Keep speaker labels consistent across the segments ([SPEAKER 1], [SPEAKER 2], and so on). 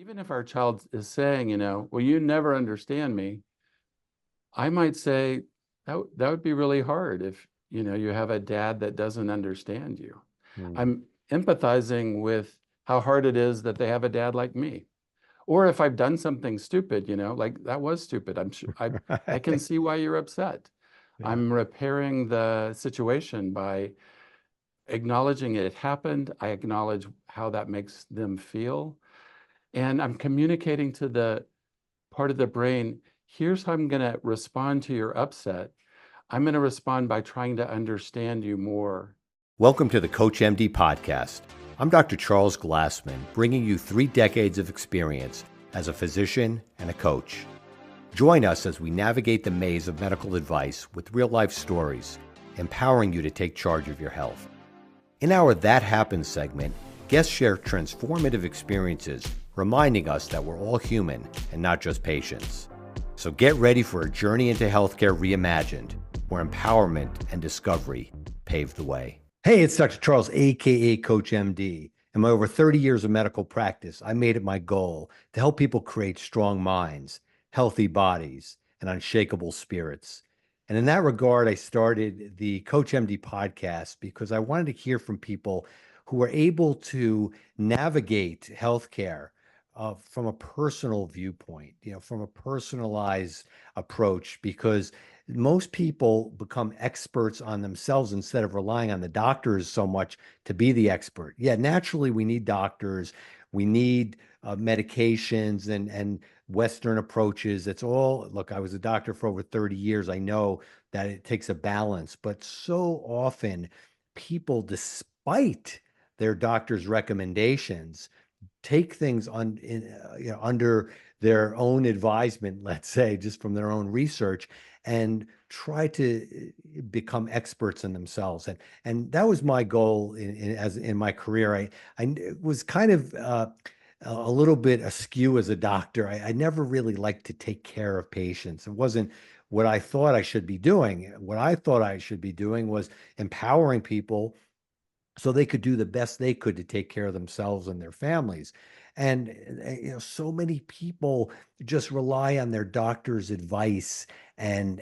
[SPEAKER 1] even if our child is saying, well, you never understand me, I might say that would be really hard if, you have a dad that doesn't understand you.
[SPEAKER 2] Hmm.
[SPEAKER 1] I'm empathizing with how hard it is that they have a dad like me. Or if I've done something stupid, like that was stupid. I'm sure I can see why you're upset.
[SPEAKER 2] Yeah.
[SPEAKER 1] I'm repairing the situation by acknowledging it happened. I acknowledge how that makes them feel. And I'm communicating to the part of the brain, here's how I'm going to respond to your upset. I'm going to respond by trying to understand you more.
[SPEAKER 2] Welcome to the CoachMD Podcast. I'm Dr. Charles Glassman, bringing you 3 decades of experience as a physician and a coach. Join us as we navigate the maze of medical advice with real-life stories, empowering you to take charge of your health. In our That Happens segment, guests share transformative experiences, reminding us that we're all human and not just patients. So get ready for a journey into healthcare reimagined, where empowerment and discovery pave the way. Hey, it's Dr. Charles, aka CoachMD. In my over 30 years of medical practice, I made it my goal to help people create strong minds, healthy bodies, and unshakable spirits. And in that regard, I started the CoachMD podcast because I wanted to hear from people who are able to navigate healthcare from a personal viewpoint, from a personalized approach, because most people become experts on themselves instead of relying on the doctors so much to be the expert. Yeah, naturally, we need doctors, we need medications and Western approaches. It's all, look, I was a doctor for over 30 years. I know that it takes a balance, but so often people, despite their doctor's recommendations, take things under their own advisement, let's say, just from their own research, and try to become experts in themselves. And that was my goal in my career. I was kind of a little bit askew as a doctor. I never really liked to take care of patients. It wasn't what I thought I should be doing. What I thought I should be doing was empowering people so they could do the best they could to take care of themselves and their families. And so many people just rely on their doctor's advice, and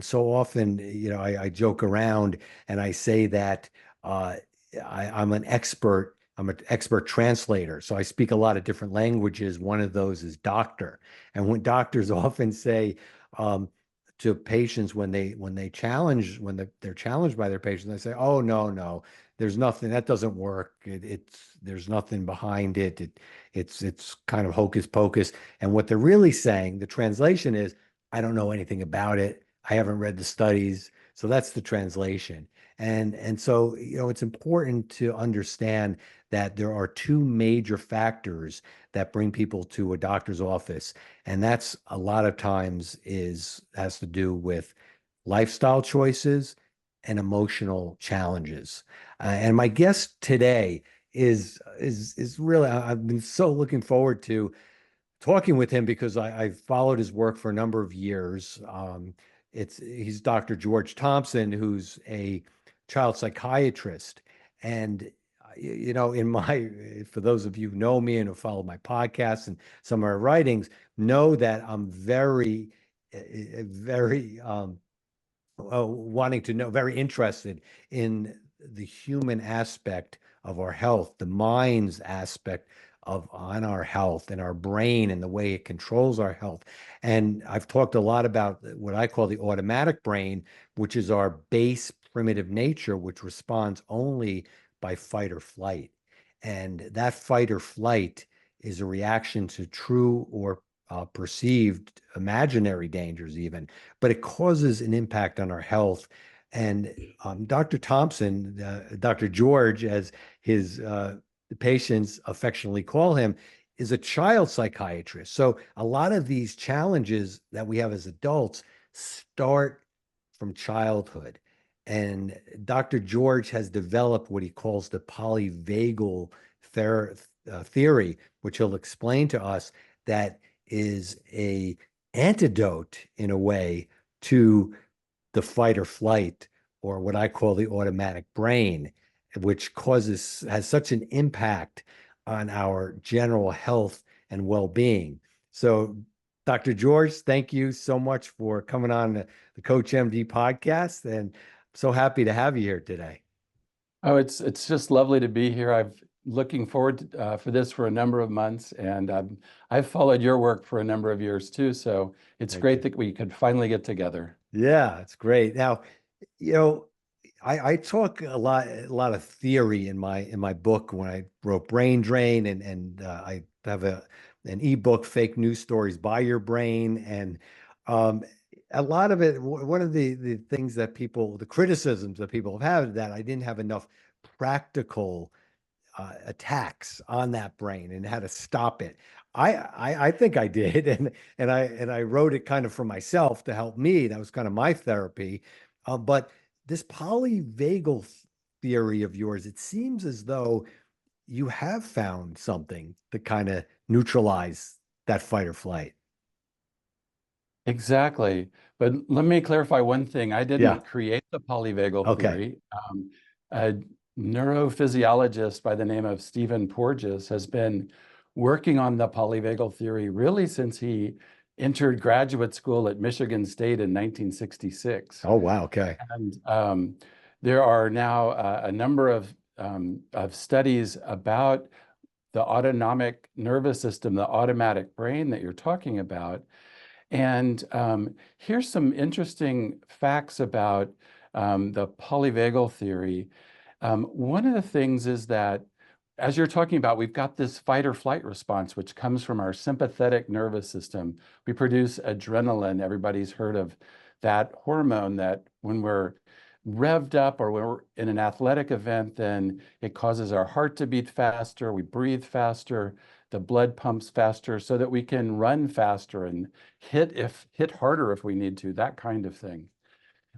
[SPEAKER 2] so often, I joke around and I say that I'm an expert. I'm an expert translator, so I speak a lot of different languages. One of those is doctor, and when doctors often say to patients when they're challenged by their patients, they say, "Oh, no, there's nothing, that doesn't work. There's nothing behind it. It's kind of hocus pocus." And what they're really saying, the translation is, "I don't know anything about it. I haven't read the studies." So that's the translation. And so, it's important to understand that there are 2 major factors that bring people to a doctor's office. And that's a lot of times has to do with lifestyle choices and emotional challenges. And my guest today is really, I've been so looking forward to talking with him because I've followed his work for a number of years. He's Dr. George Thompson, who's a child psychiatrist. And for those of you who know me and who follow my podcast and some of my writings, know that I'm very wanting to know, very interested in the human aspect of our health, the mind's aspect on our health and our brain and the way it controls our health. And I've talked a lot about what I call the automatic brain, which is our base primitive nature, which responds only by fight or flight. And that fight or flight is a reaction to true or perceived imaginary dangers even, but it causes an impact on our health. And Dr. Thompson, Dr. George, as his patients affectionately call him, is a child psychiatrist. So a lot of these challenges that we have as adults start from childhood. And Dr. George has developed what he calls the polyvagal theory, which he'll explain to us, that is a antidote in a way to the fight or flight, or what I call the automatic brain, which has such an impact on our general health and well-being. So, Dr. George, thank you so much for coming on the CoachMD podcast, and so happy to have you here today.
[SPEAKER 1] Oh, it's just lovely to be here. I've looking forward for this for a number of months, and I've followed your work for a number of years too. So it's
[SPEAKER 2] Thank
[SPEAKER 1] great
[SPEAKER 2] you.
[SPEAKER 1] that we could finally get together.
[SPEAKER 2] Yeah, it's great. Now, you know, I talk a lot of theory in my book when I wrote Brain Drain, and I have an ebook, Fake News Stories by Your Brain, and um, a lot of it. One of the things that the criticisms that people have had, that I didn't have enough practical attacks on that brain and how to stop it. I think I did, and I wrote it kind of for myself to help me. That was kind of my therapy. But this polyvagal theory of yours, it seems as though you have found something to kind of neutralize that fight or flight.
[SPEAKER 1] Exactly. But let me clarify one thing. I
[SPEAKER 2] Yeah.
[SPEAKER 1] didn't create the polyvagal
[SPEAKER 2] Okay.
[SPEAKER 1] theory. A neurophysiologist by the name of Stephen Porges has been working on the polyvagal theory really since he entered graduate school at Michigan State in 1966.
[SPEAKER 2] Oh, wow. Okay.
[SPEAKER 1] And there are now a number of studies about the autonomic nervous system, the automatic brain that you're talking about. And here's some interesting facts about the polyvagal theory. One of the things is that, as you're talking about, we've got this fight or flight response, which comes from our sympathetic nervous system. We produce adrenaline. Everybody's heard of that hormone that when we're revved up or when we're in an athletic event, then it causes our heart to beat faster, we breathe faster, the blood pumps faster so that we can run faster and hit harder if we need to, that kind of thing.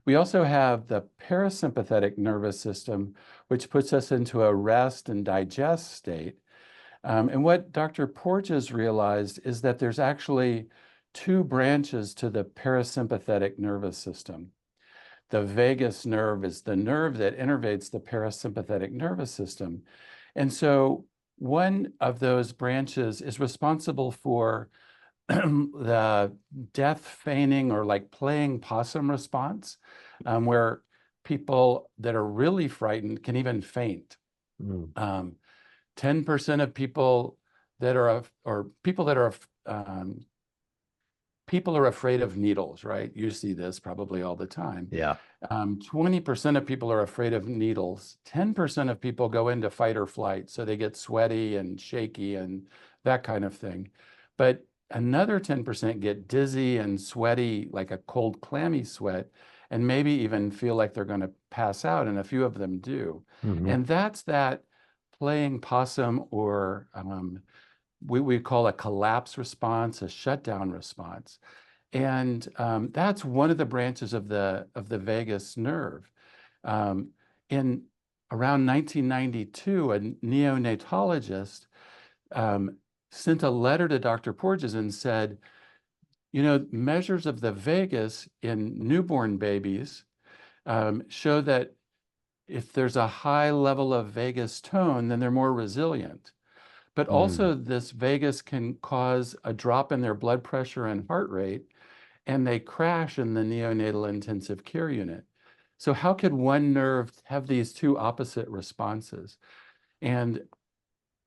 [SPEAKER 1] We also have the parasympathetic nervous system, which puts us into a rest and digest state. And what Dr. Porges realized is that there's actually two branches to the parasympathetic nervous system. The vagus nerve is the nerve that innervates the parasympathetic nervous system. And so one of those branches is responsible for the death feigning or like playing possum response, where people that are really frightened can even faint.
[SPEAKER 2] Mm.
[SPEAKER 1] 10% of people that are, or people that are, people are afraid of needles, right? You see this probably all the time.
[SPEAKER 2] Yeah.
[SPEAKER 1] 20% of people are afraid of needles. 10% of people go into fight or flight, so they get sweaty and shaky and that kind of thing. But another 10% get dizzy and sweaty, like a cold, clammy sweat, and maybe even feel like they're going to pass out, and a few of them do.
[SPEAKER 2] Mhm.
[SPEAKER 1] And that's that playing possum, or we call a collapse response, a shutdown response. And that's one of the branches of the vagus nerve. In around 1992, a neonatologist sent a letter to Dr. Porges and said, you know, measures of the vagus in newborn babies show that if there's a high level of vagus tone, then they're more resilient. But also this vagus can cause a drop in their blood pressure and heart rate, and they crash in the neonatal intensive care unit. So how could one nerve have these two opposite responses? And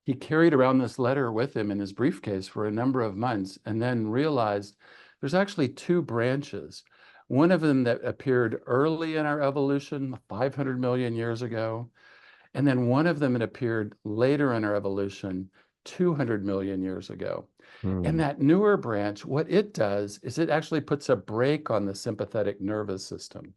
[SPEAKER 1] he carried around this letter with him in his briefcase for a number of months, and then realized there's actually two branches. One of them that appeared early in our evolution, 500 million years ago, and then one of them that appeared later in our evolution, 200 million years ago. And that newer branch, what it does is it actually puts a brake on the sympathetic nervous system.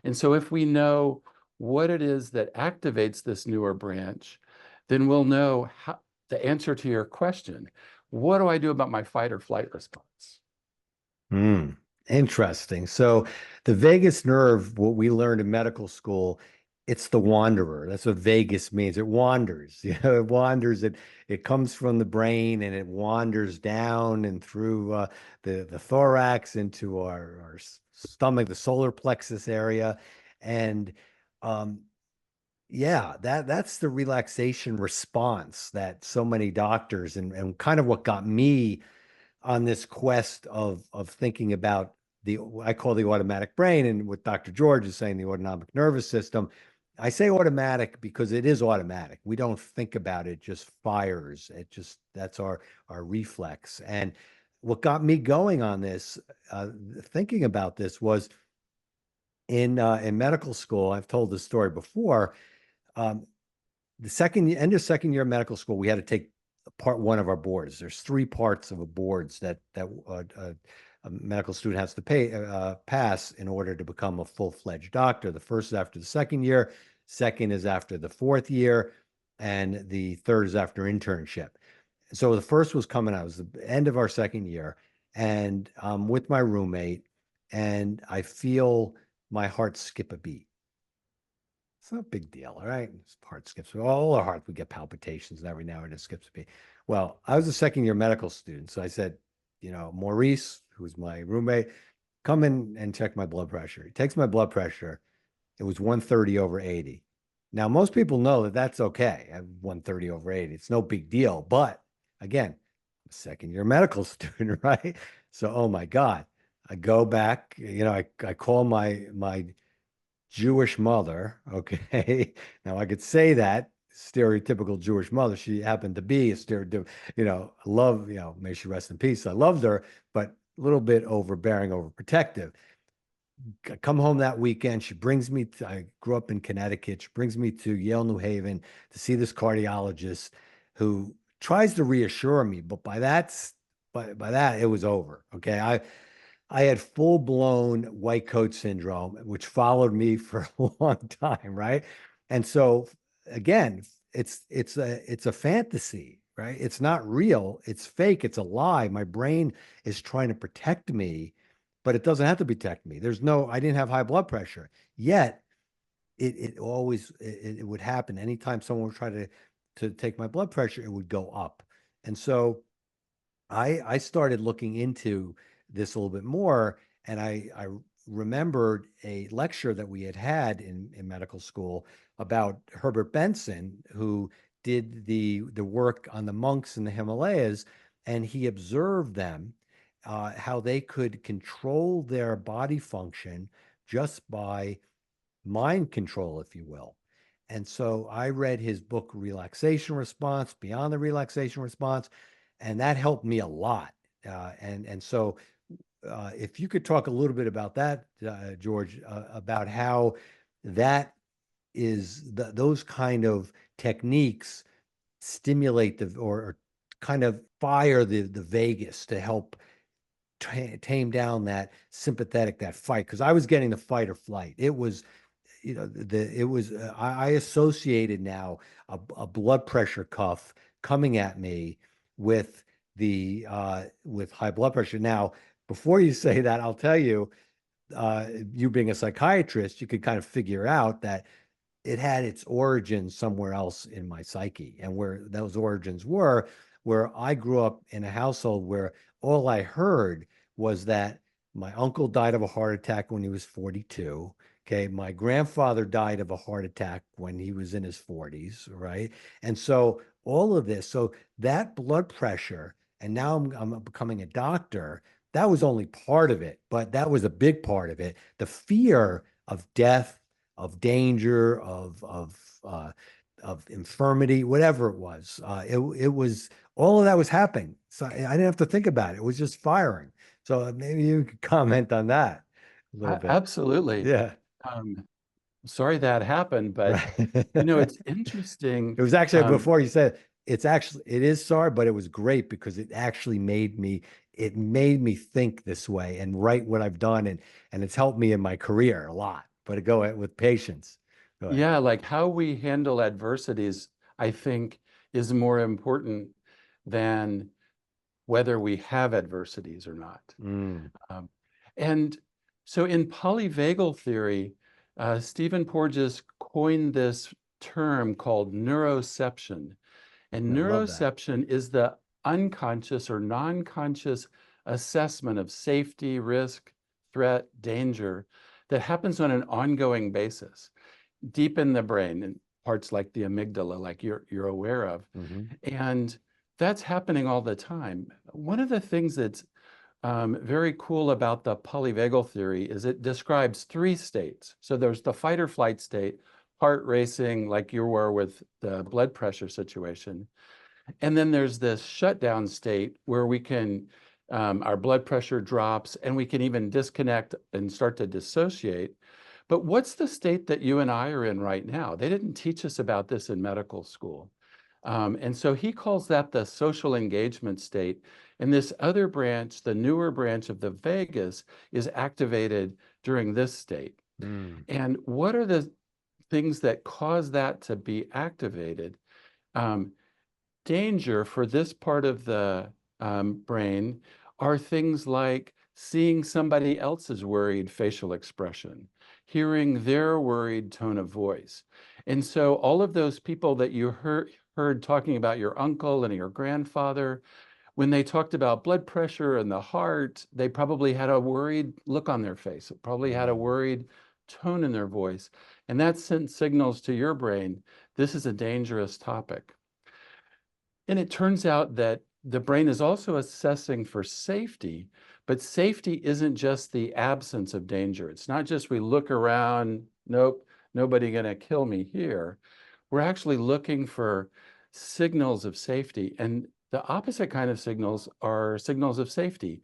[SPEAKER 1] And so if we know what it is that activates this newer branch, then we'll know how, the answer to your question. What do I do about my fight or flight response?
[SPEAKER 2] Interesting. So the vagus nerve, what we learned in medical school, it's the wanderer. That's what vagus means. It wanders. It wanders. It comes from the brain and it wanders down and through the thorax into our stomach, the solar plexus area, and um, Yeah, that's the relaxation response that so many doctors and kind of what got me on this quest of thinking about the I call the automatic brain, and what Dr. George is saying, the autonomic nervous system. I say automatic because it is automatic. We don't think about it, it just fires. It just that's our reflex. And what got me going on this, thinking about this, was in medical school. I've told this story before. Um, the end of second year of medical school, we had to take part one of our boards. There's three parts of a boards that a medical student has to pass in order to become a full-fledged doctor. The first is after the second year, second is after the fourth year, and the third is after internship. So the first was coming out. It was the end of our second year, and I'm with my roommate, and I feel my heart skip a beat. It's not a big deal, all right? Heart skips. All our heart, we get palpitations, and every now and then it skips a beat. Well, I was a second year medical student, so I said, Maurice, who's my roommate, come in and check my blood pressure. He takes my blood pressure. It was 130 over 80. Now, most people know that that's okay. I have 130 over 80. It's no big deal. But again, I'm a second year medical student, right? So, oh my God. I go back, I call my Jewish mother. Okay. Now I could say that stereotypical Jewish mother. She happened to be a stereotypical, love, may she rest in peace. I loved her, but a little bit overbearing, overprotective. I come home that weekend. She brings me I grew up in Connecticut. She brings me to Yale, New Haven to see this cardiologist who tries to reassure me, but by that it was over. Okay. I had full blown white coat syndrome, which followed me for a long time, right? And so again, it's a fantasy, right? It's not real. It's fake. It's a lie. My brain is trying to protect me, but it doesn't have to protect me. I didn't have high blood pressure yet. It would happen anytime someone would try to take my blood pressure, it would go up. And so I started looking into this a little bit more, and I remembered a lecture that we had in medical school about Herbert Benson, who did the work on the monks in the Himalayas, and he observed them, how they could control their body function just by mind control, if you will. And so I read his book, Relaxation Response, Beyond the Relaxation Response, and that helped me a lot. So if you could talk a little bit about that, George, about how that those kind of techniques stimulate or kind of fire the vagus to help tame down that sympathetic, that fight. Because I was getting the fight or flight. It was, I associated now a blood pressure cuff coming at me with with high blood pressure. Now, before you say that, I'll tell you, you being a psychiatrist, you could kind of figure out that it had its origins somewhere else in my psyche, and where those origins where I grew up in a household where all I heard was that my uncle died of a heart attack when he was 42. Okay. My grandfather died of a heart attack when he was in his 40s. Right. And so all of this, so that blood pressure, and now I'm becoming a doctor. That was only part of it, but that was a big part of it. The fear of death, of danger, of infirmity, whatever it was. It was all of that was happening. So I didn't have to think about it. It was just firing. So maybe you could comment on that a little bit.
[SPEAKER 1] Absolutely.
[SPEAKER 2] Yeah.
[SPEAKER 1] Um, Sorry that happened, but
[SPEAKER 2] Right.
[SPEAKER 1] it's
[SPEAKER 2] It
[SPEAKER 1] interesting.
[SPEAKER 2] was actually before you said it is sorry, but it was great because it made me think this way and write what I've done, and it's helped me in my career a lot. But go ahead with patience. Go ahead.
[SPEAKER 1] Yeah, like how we handle adversities, I think, is more important than whether we have adversities or not.
[SPEAKER 2] Mm,
[SPEAKER 1] Um, and so in polyvagal theory, Stephen Porges coined this term called neuroception. And
[SPEAKER 2] I love that.
[SPEAKER 1] neuroception is the unconscious or non-conscious assessment of safety, risk, threat, danger that happens on an ongoing basis deep in the brain. And parts like the amygdala, like you're aware of.
[SPEAKER 2] Hmm.
[SPEAKER 1] And that's happening all the time. One of the things that's very cool about the polyvagal theory is it describes three states. So there's the fight or flight state, heart racing, like you were with the blood pressure situation. And then there's this shutdown state where we can, our blood pressure drops and we can even disconnect and start to dissociate. But what's the state that you and I are in right now? They didn't teach us about this in medical school. And so he calls that the social engagement state. And this other branch, the newer branch of the vagus, is activated during this state.
[SPEAKER 2] Mm.
[SPEAKER 1] And what are the things that cause that to be activated? Danger for this part of the brain are things like seeing somebody else's worried facial expression, hearing their worried tone of voice. And so all of those people that you heard talking about your uncle and your grandfather, when they talked about blood pressure and the heart, they probably had a worried look on their face, probably had a worried tone in their voice. And that sent signals to your brain, this is a dangerous topic. And it turns out that the brain is also assessing for safety, but safety isn't just the absence of danger. It's not just we look around, nope, nobody gonna kill me here. We're actually looking for signals of safety. And the opposite kind of signals are signals of safety.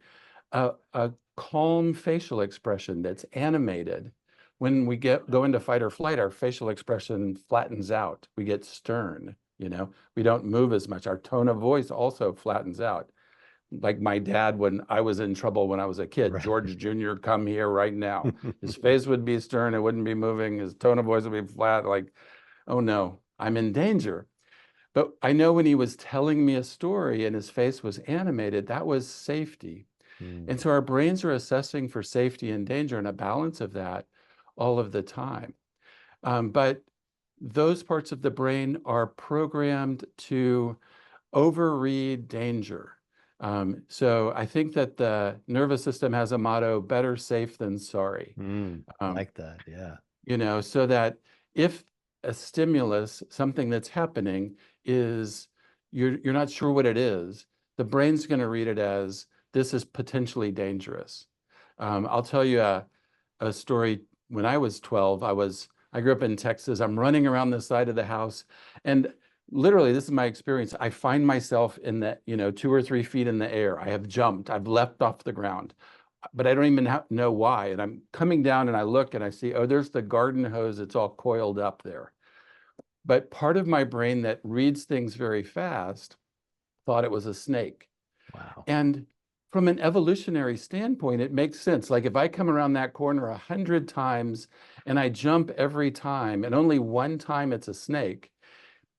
[SPEAKER 1] A calm facial expression that's animated. When we go into fight or flight, our facial expression flattens out. We get stern. We don't move as much. Our tone of voice also flattens out. Like my dad, when I was in trouble when I was a kid,
[SPEAKER 2] Right.
[SPEAKER 1] George Jr., come here right now. His face would be stern, it wouldn't be moving. His tone of voice would be flat, like, oh no, I'm in danger. But I know when he was telling me a story and his face was animated, that was safety.
[SPEAKER 2] Mm.
[SPEAKER 1] And so our brains are assessing for safety and danger and a balance of that all of the time. But those parts of the brain are programmed to overread danger. So I think that the nervous system has a motto, better safe than sorry.
[SPEAKER 2] I like that, yeah.
[SPEAKER 1] So that if a stimulus, something that's happening is, you're not sure what it is, the brain's going to read it as, this is potentially dangerous. I'll tell you a story. When I was 12, I grew up in Texas. I'm running around the side of the house, and literally, this is my experience. I find myself in the, 2 or 3 feet in the air. I have jumped. I've leapt off the ground, but I don't even know why. And I'm coming down, and I look, and I see, oh, there's the garden hose. It's all coiled up there. But part of my brain that reads things very fast thought it was a snake.
[SPEAKER 2] Wow.
[SPEAKER 1] And from an evolutionary standpoint, it makes sense. Like if I come around that corner 100 times and I jump every time, and only one time it's a snake,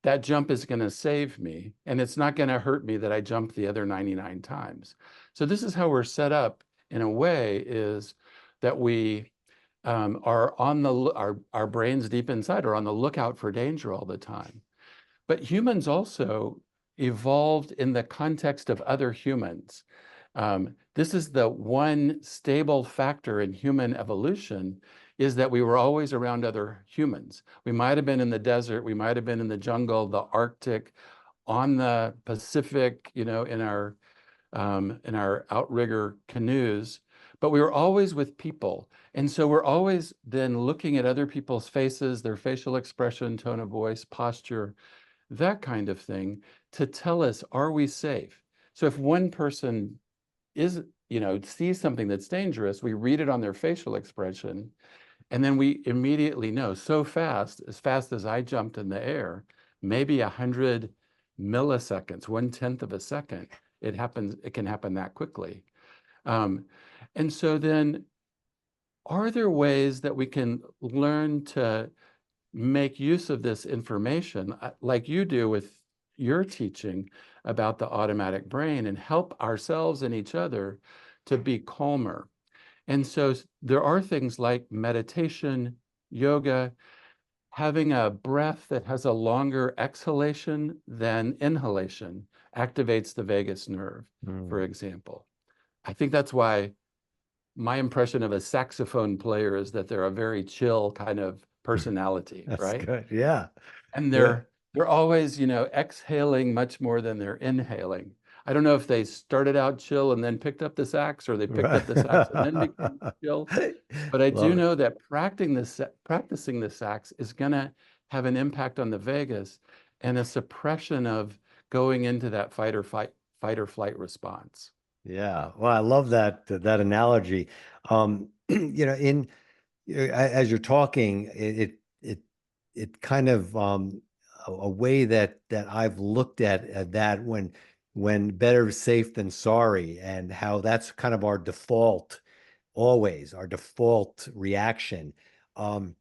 [SPEAKER 1] that jump is going to save me, and it's not going to hurt me that I jumped the other 99 times. So this is how we're set up in a way, is that we are on our brains deep inside are on the lookout for danger all the time. But humans also evolved in the context of other humans. This is the one stable factor in human evolution, is that we were always around other humans. We might have been in the desert, we might have been in the jungle, the Arctic, on the Pacific, in our outrigger canoes, but we were always with people. And so we're always then looking at other people's faces, their facial expression, tone of voice, posture, that kind of thing, to tell us, are we safe? So if one person sees something that's dangerous, we read it on their facial expression, and then we immediately know, so fast as I jumped in the air, maybe 100 milliseconds, 1/10 of a second, it can happen that quickly. And so then, are there ways that we can learn to make use of this information, like you do with your teaching about the automatic brain, and help ourselves and each other to be calmer? And so there are things like meditation, yoga, having a breath that has a longer exhalation than inhalation activates the vagus nerve, for example. I think that's why my impression of a saxophone player is that they're a very chill kind of personality,
[SPEAKER 2] That's
[SPEAKER 1] right?
[SPEAKER 2] good. Yeah.
[SPEAKER 1] And
[SPEAKER 2] Yeah.
[SPEAKER 1] they're always, exhaling much more than they're inhaling. I don't know if they started out chill and then picked up the sax, or they picked
[SPEAKER 2] Right.
[SPEAKER 1] up the sax and then became chill. But I do
[SPEAKER 2] Love it.
[SPEAKER 1] know that practicing the sax is going to have an impact on the vagus and a suppression of going into that fight or flight response.
[SPEAKER 2] Yeah. Well, I love that analogy. As you're talking, it kind of a way that I've looked at that when better safe than sorry, and how that's kind of our default, always our default reaction. Um,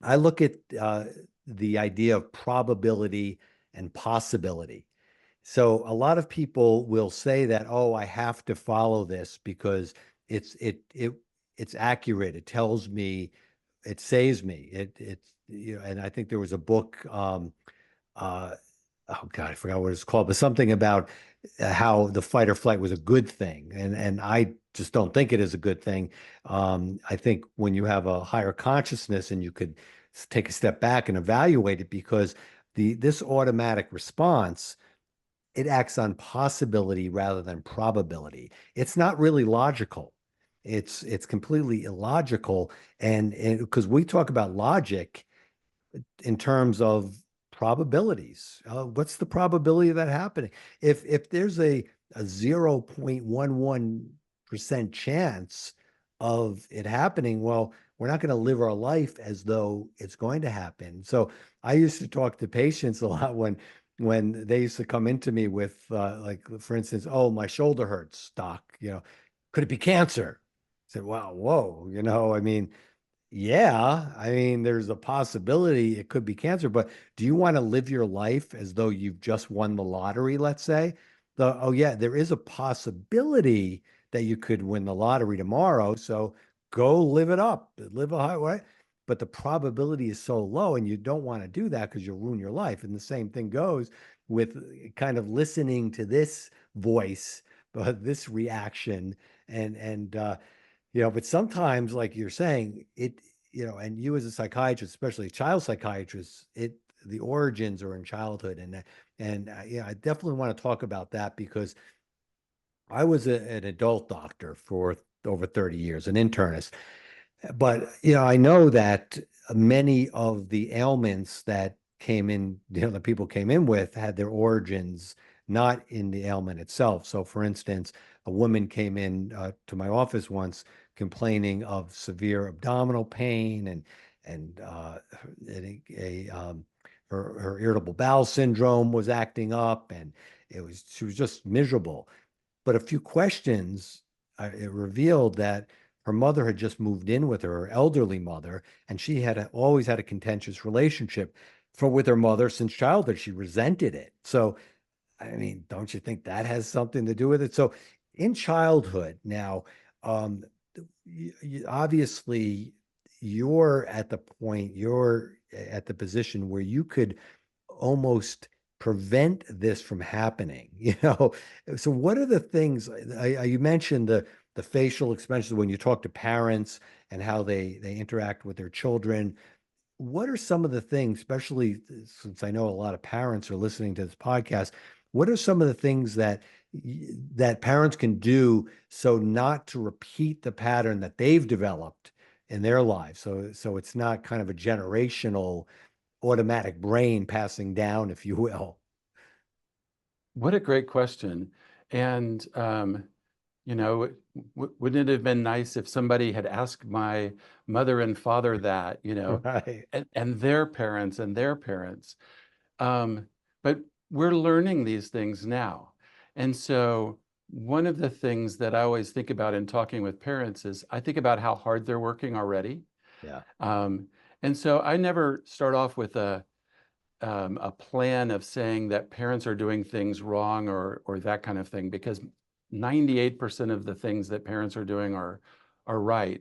[SPEAKER 2] I look at the idea of probability and possibility. So a lot of people will say that, oh, I have to follow this because it's it it it's accurate. It tells me, it saves me. And I think there was a book, uh, oh God, I forgot what it's called, but something about how the fight or flight was a good thing, and I just don't think it is a good thing. I think when you have a higher consciousness and you could take a step back and evaluate it, because this automatic response, it acts on possibility rather than probability. It's not really logical. It's completely illogical, and because we talk about logic in terms of probabilities. What's the probability of that happening? If there's a 0.11% chance of it happening, well, we're not going to live our life as though it's going to happen. So I used to talk to patients a lot when they used to come into me with like, for instance, oh, my shoulder hurts, doc, could it be cancer? I said, wow, whoa, I mean, yeah, I mean, there's a possibility it could be cancer, but do you want to live your life as though you've just won the lottery, let's say? Oh yeah, there is a possibility that you could win the lottery tomorrow, so go live it up, live a high way. But the probability is so low, and you don't want to do that because you'll ruin your life. And the same thing goes with kind of listening to this voice, this reaction, and but sometimes, like you're saying, and you as a psychiatrist, especially a child psychiatrist, the origins are in childhood, and I definitely want to talk about that, because I was an adult doctor for over 30 years, an internist, but I know that many of the ailments that came in, that people came in with, had their origins not in the ailment itself. So, for instance, a woman came in to my office once complaining of severe abdominal pain, and her irritable bowel syndrome was acting up, and she was just miserable. But a few questions, it revealed that her mother had just moved in with her elderly mother, and she had always had a contentious relationship with her mother since childhood. She resented it. So, I mean, don't you think that has something to do with it? So, in childhood, now, um, obviously, you're at the position where you could almost prevent this from happening. So what are the things you mentioned, the facial expressions when you talk to parents and how they interact with their children? What are some of the things, especially since I know a lot of parents are listening to this podcast, what are some of the things that parents can do so not to repeat the pattern that they've developed in their lives? So it's not kind of a generational automatic brain passing down, if you will.
[SPEAKER 1] What a great question. And, wouldn't it have been nice if somebody had asked my mother and father that,
[SPEAKER 2] Right.
[SPEAKER 1] and their parents and their parents. But we're learning these things now. And so one of the things that I always think about in talking with parents is I think about how hard they're working already.
[SPEAKER 2] Yeah.
[SPEAKER 1] Um, and so I never start off with a plan of saying that parents are doing things wrong or that kind of thing, because 98% of the things that parents are doing are right.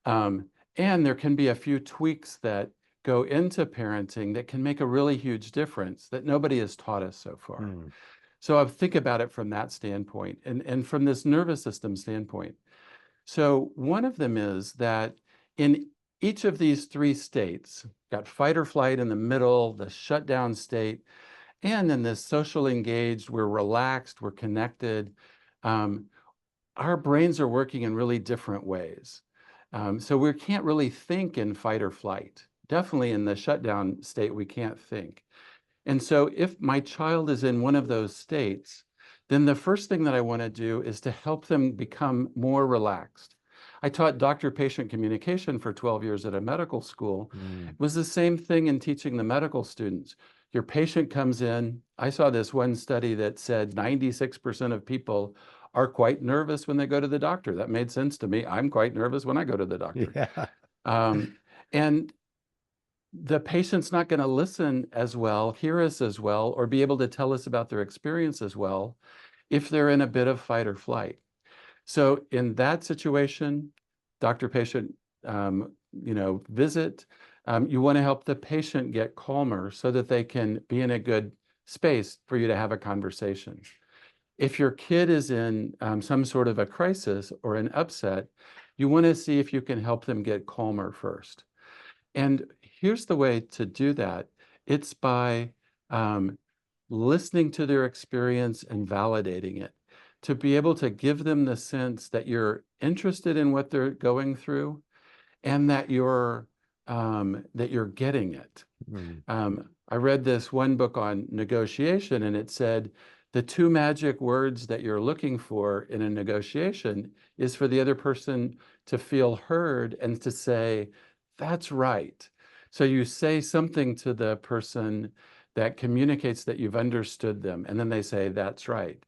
[SPEAKER 1] And there can be a few tweaks that go into parenting that can make a really huge difference that nobody has taught us so far.
[SPEAKER 2] Hmm.
[SPEAKER 1] So I think about it from that standpoint and from this nervous system standpoint. So one of them is that in each of these three states, got fight or flight in the middle, the shutdown state, and in this social engaged, we're relaxed, we're connected. Our brains are working in really different ways. So we can't really think in fight or flight. Definitely in the shutdown state, we can't think. And so if my child is in one of those states, then the first thing that I want to do is to help them become more relaxed. I taught doctor-patient communication for 12 years at a medical school. It was the same thing in teaching the medical students. Your patient comes in. I saw this one study that said 96% of people are quite nervous when they go to the doctor. That made sense to me. I'm quite nervous when I go to the doctor.
[SPEAKER 2] Yeah.
[SPEAKER 1] And the patient's not going to listen as well, hear us as well, or be able to tell us about their experience as well if they're in a bit of fight or flight. So in that situation, doctor-patient, visit, you want to help the patient get calmer so that they can be in a good space for you to have a conversation. If your kid is in some sort of a crisis or an upset, you want to see if you can help them get calmer first. And here's the way to do that. It's by listening to their experience and validating it, to be able to give them the sense that you're interested in what they're going through and that you're getting it. I read this one book on negotiation, and it said the two magic words that you're looking for in a negotiation is for the other person to feel heard and to say, that's right. So you say something to the person that communicates that you've understood them, and then they say, that's right.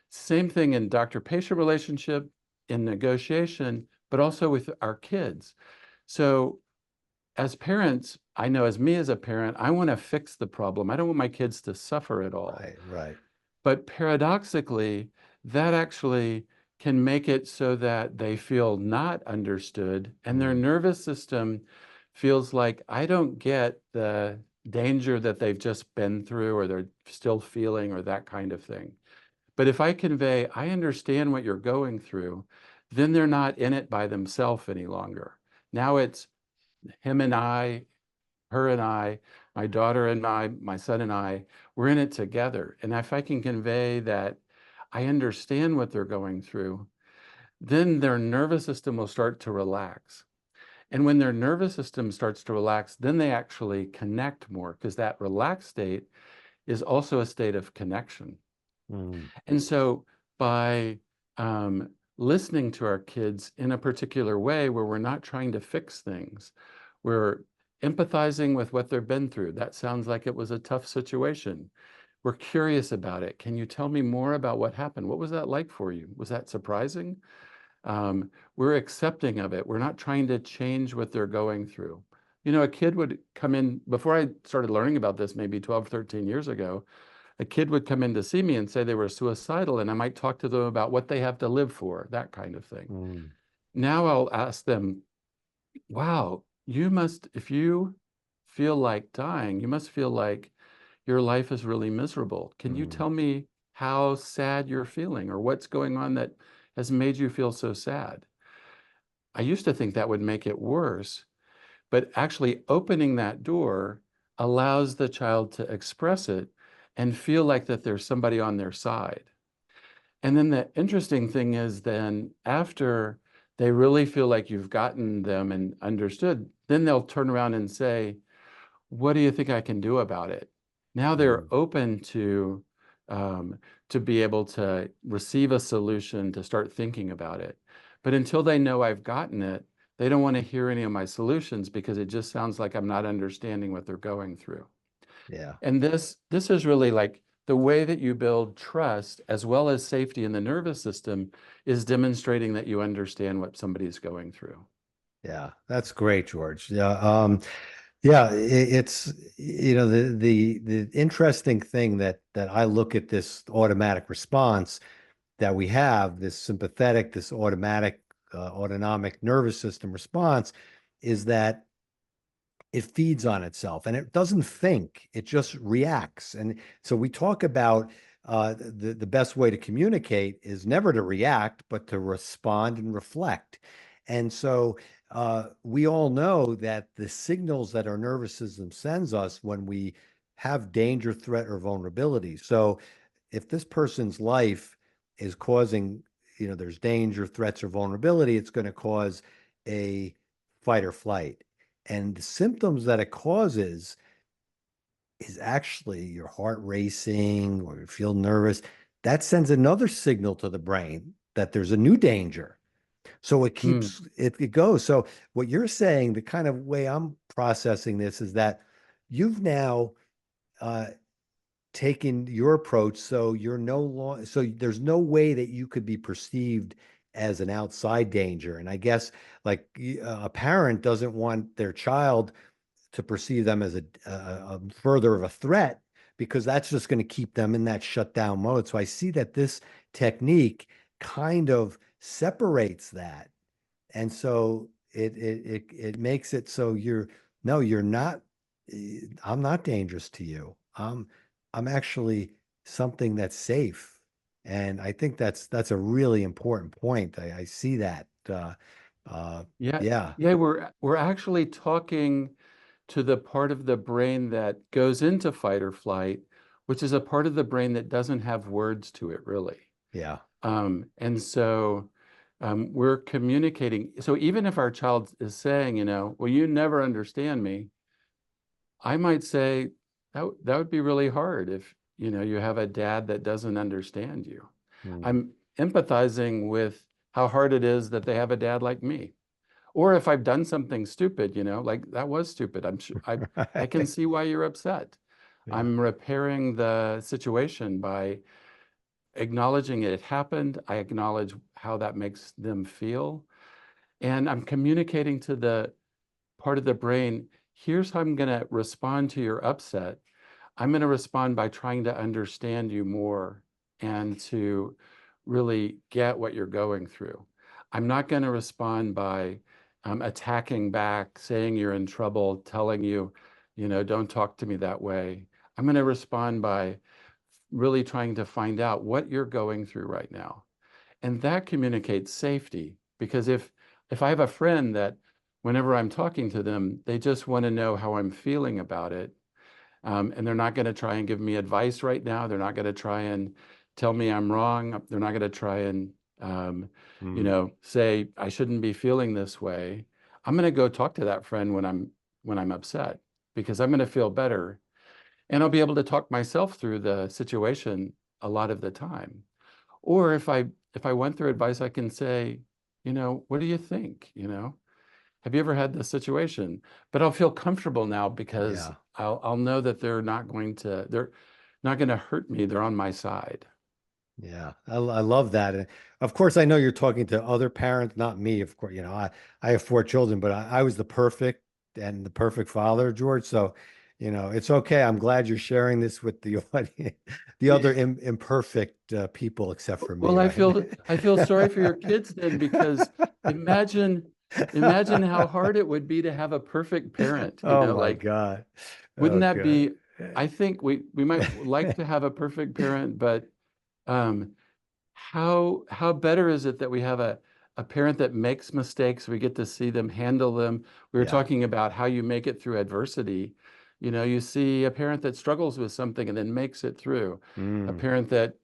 [SPEAKER 1] Same thing in doctor-patient relationship, in negotiation, but also with our kids. So as parents, I know as me as a parent, I want to fix the problem. I don't want my kids to suffer at all.
[SPEAKER 2] Right.
[SPEAKER 1] But paradoxically, that actually can make it so that they feel not understood and their nervous system feels like, I don't get the danger that they've just been through or they're still feeling or that kind of thing. But if I convey, I understand what you're going through, then they're not in it by themselves any longer. Now it's him and I, her and I, my daughter and my son and I, we're in it together. And if I can convey that I understand what they're going through, then their nervous system will start to relax. And when their nervous system starts to relax, then they actually connect more, because that relaxed state is also a state of connection. And so by listening to our kids in a particular way where we're not trying to fix things, we're empathizing with what they've been through. That sounds like it was a tough situation. We're curious about it. Can you tell me more about what happened? What was that like for you? Was that surprising? We're accepting of it. We're not trying to change what they're going through. You know, a kid would come in, before I started learning about this, maybe 12, 13 years ago, a kid would come in to see me and say they were suicidal, and I might talk to them about what they have to live for, that kind of thing. Now I'll ask them, wow, you must, if you feel like dying, you must feel like your life is really miserable. Can you tell me how sad you're feeling or what's going on that has made you feel so sad? I used to think that would make it worse, but actually opening that door allows the child to express it and feel like that there's somebody on their side. And then the interesting thing is then after they really feel like you've gotten them and understood, then they'll turn around and say, what do you think I can do about it? Now they're open to be able to receive a solution, to start thinking about it. But until they know I've gotten it, they don't want to hear any of my solutions because it just sounds like I'm not understanding what they're going through.
[SPEAKER 2] Yeah.
[SPEAKER 1] And this is really like the way that you build trust as well as safety in the nervous system is demonstrating that you understand what somebody's going through.
[SPEAKER 2] Yeah, that's great, George. Yeah. It's, the interesting thing that I look at this automatic response that we have, this sympathetic, this automatic, autonomic nervous system response, is that it feeds on itself and it doesn't think, it just reacts. And so we talk about the best way to communicate is never to react, but to respond and reflect. And so we all know that the signals that our nervous system sends us when we have danger, threat, or vulnerability. So if this person's life is causing, there's danger, threats, or vulnerability, it's going to cause a fight or flight. And the symptoms that it causes is actually your heart racing or you feel nervous. That sends another signal to the brain that there's a new danger. So it
[SPEAKER 1] Mm,
[SPEAKER 2] keeps it goes. So what you're saying, the kind of way I'm processing this is that you've now uh, taken your approach. So you're no longer, so there's no way that you could be perceived as an outside danger. And I guess like a parent doesn't want their child to perceive them as a further of a threat because that's just going to keep them in that shutdown mode. So I see that this technique kind of separates that, and so it makes it so you're not. I'm not dangerous to you. I'm actually something that's safe, and I think that's a really important point. I see that. Uh,
[SPEAKER 1] yeah,
[SPEAKER 2] yeah,
[SPEAKER 1] yeah, we're actually talking to the part of the brain that goes into fight or flight, which is a part of the brain that doesn't have words to it really.
[SPEAKER 2] yeah,
[SPEAKER 1] And so we're communicating. So even if our child is saying, well, you never understand me, I might say that would be really hard if, you have a dad that doesn't understand you.
[SPEAKER 2] mm,
[SPEAKER 1] I'm empathizing with how hard it is that they have a dad like me. Or if I've done something stupid, like that was stupid. I'm sure I can
[SPEAKER 2] right.
[SPEAKER 1] see why you're upset.
[SPEAKER 2] Yeah,
[SPEAKER 1] I'm repairing the situation by acknowledging it happened. I acknowledge how that makes them feel. And I'm communicating to the part of the brain, here's how I'm going to respond to your upset. I'm going to respond by trying to understand you more and to really get what you're going through. I'm not going to respond by attacking back, saying you're in trouble, telling you, don't talk to me that way. I'm going to respond by really trying to find out what you're going through right now. And that communicates safety because if I have a friend that whenever I'm talking to them, they just want to know how I'm feeling about it, and they're not going to try and give me advice right now. They're not going to try and tell me I'm wrong. They're not going to try and,
[SPEAKER 2] mm,
[SPEAKER 1] say I shouldn't be feeling this way. I'm going to go talk to that friend when I'm upset because I'm going to feel better, and I'll be able to talk myself through the situation a lot of the time. Or if I went through advice, I can say, what do you think? Have you ever had this situation? But I'll feel comfortable now because
[SPEAKER 2] yeah.
[SPEAKER 1] I'll know that they're not going to hurt me. They're on my side.
[SPEAKER 2] Yeah, I love that. And of course, I know you're talking to other parents, not me. Of course, I have four children, but I was the perfect father, George. So, it's okay. I'm glad you're sharing this with the audience, the other imperfect people, except for me,
[SPEAKER 1] Well, I
[SPEAKER 2] right?
[SPEAKER 1] feel I feel sorry for your kids then because imagine imagine how hard it would be to have a perfect parent,
[SPEAKER 2] Oh my
[SPEAKER 1] like
[SPEAKER 2] God.
[SPEAKER 1] wouldn't
[SPEAKER 2] Oh
[SPEAKER 1] that
[SPEAKER 2] God.
[SPEAKER 1] be I think we might like to have a perfect parent, but um how better is it that we have a parent that makes mistakes, we get to see them handle them. We were
[SPEAKER 2] Yeah.
[SPEAKER 1] talking about how you make it through adversity. You see a parent that struggles with something and then makes it through. A
[SPEAKER 2] Mm,
[SPEAKER 1] parent that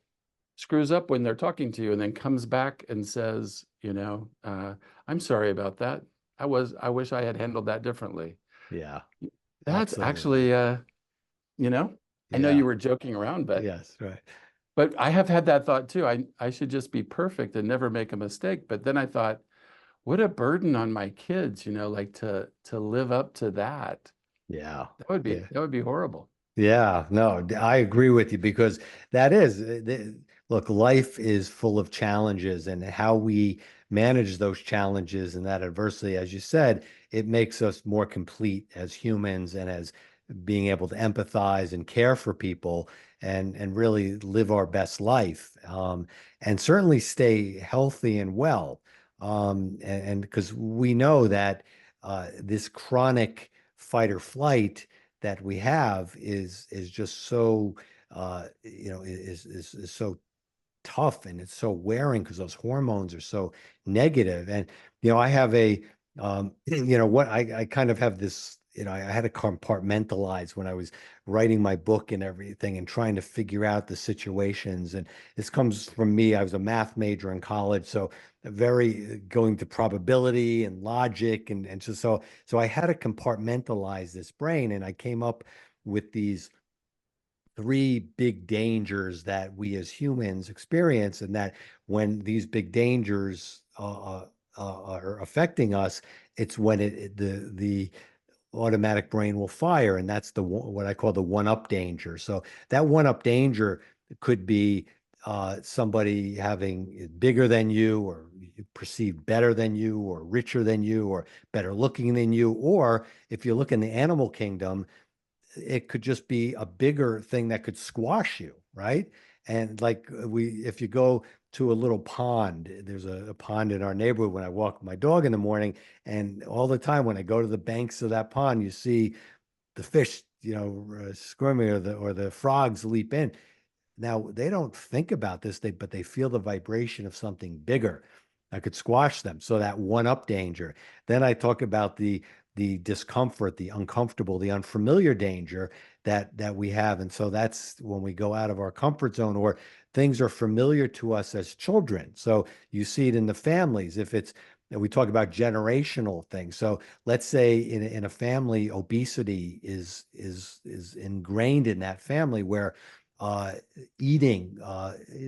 [SPEAKER 1] screws up when they're talking to you and then comes back and says, I'm sorry about that. I wish I had handled that differently.
[SPEAKER 2] yeah.
[SPEAKER 1] That's
[SPEAKER 2] Absolutely.
[SPEAKER 1] actually, you know, I know
[SPEAKER 2] Yeah.
[SPEAKER 1] you were joking around, but
[SPEAKER 2] Yes. Right.
[SPEAKER 1] I have had that thought too. I should just be perfect and never make a mistake. But then I thought, what a burden on my kids, like to live up to that.
[SPEAKER 2] Yeah.
[SPEAKER 1] That would be
[SPEAKER 2] Yeah.
[SPEAKER 1] that would be horrible.
[SPEAKER 2] Yeah, no, I agree with you because that is, look, life is full of challenges and how we manage those challenges and that adversity, as you said, it makes us more complete as humans and as being able to empathize and care for people and really live our best life, and certainly stay healthy and well. And because we know that this chronic fight or flight that we have is just so is so tough and it's so wearing because those hormones are so negative. And I have What I kind of have this, I had to compartmentalize when I was writing my book and everything and trying to figure out the situations. And this comes from me. I was a math major in college, so very going to probability and logic. And so I had to compartmentalize this brain. And I came up with these three big dangers that we as humans experience, and that when these big dangers are affecting us, it's when the automatic brain will fire, and that's what I call the one-up danger. So that one-up danger could be somebody having bigger than you, or perceived better than you, or richer than you, or better looking than you. Or if you look in the animal kingdom, it could just be a bigger thing that could squash you, right? And like if you go to a little pond, there's a pond in our neighborhood when I walk my dog in the morning, and all the time when I go to the banks of that pond, you see the fish, swimming, or the frogs leap in. Now they don't think about this, but they feel the vibration of something bigger that could squash them. So that one-up danger. Then I talk about the discomfort, the uncomfortable, the unfamiliar danger that we have. And so that's when we go out of our comfort zone, or things are familiar to us as children. So you see it in the families. If it's, we talk about generational things. So let's say in a family, obesity is ingrained in that family, where eating,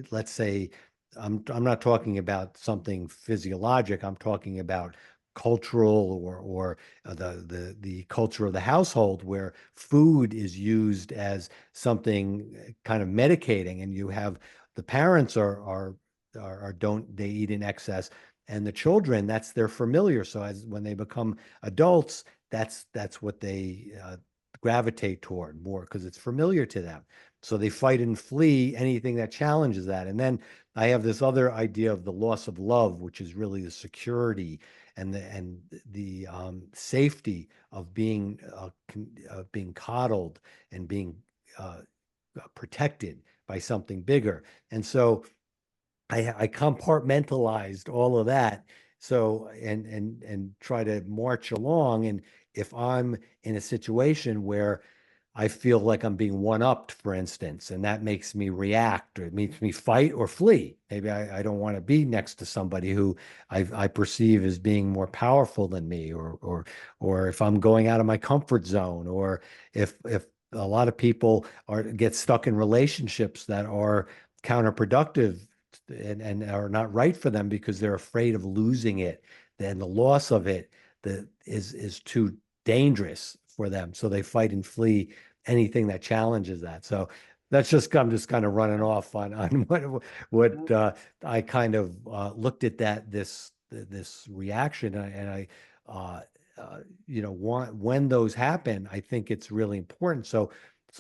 [SPEAKER 2] let's say, I'm not talking about something physiologic. I'm talking about cultural, or the culture of the household, where food is used as something kind of medicating, and you have the parents are don't, they eat in excess, and the children, that's their familiar. So as when they become adults, that's what they gravitate toward more, because it's familiar to them. So they fight and flee anything that challenges that. And then I have this other idea of the loss of love, which is really the security and the safety of being coddled and being protected by something bigger. And so I compartmentalized all of that. So and try to march along. And if I'm in a situation where I feel like I'm being one-upped, for instance, and that makes me react, or it makes me fight or flee. Maybe I don't want to be next to somebody who I perceive as being more powerful than me, or if I'm going out of my comfort zone, or if a lot of people get stuck in relationships that are counterproductive and are not right for them, because they're afraid of losing it, then the loss of it that is too dangerous for them. So they fight and flee anything that challenges that. So that's just, I'm just kind of running off on what I kind of looked at this reaction, and I when those happen, I think it's really important. So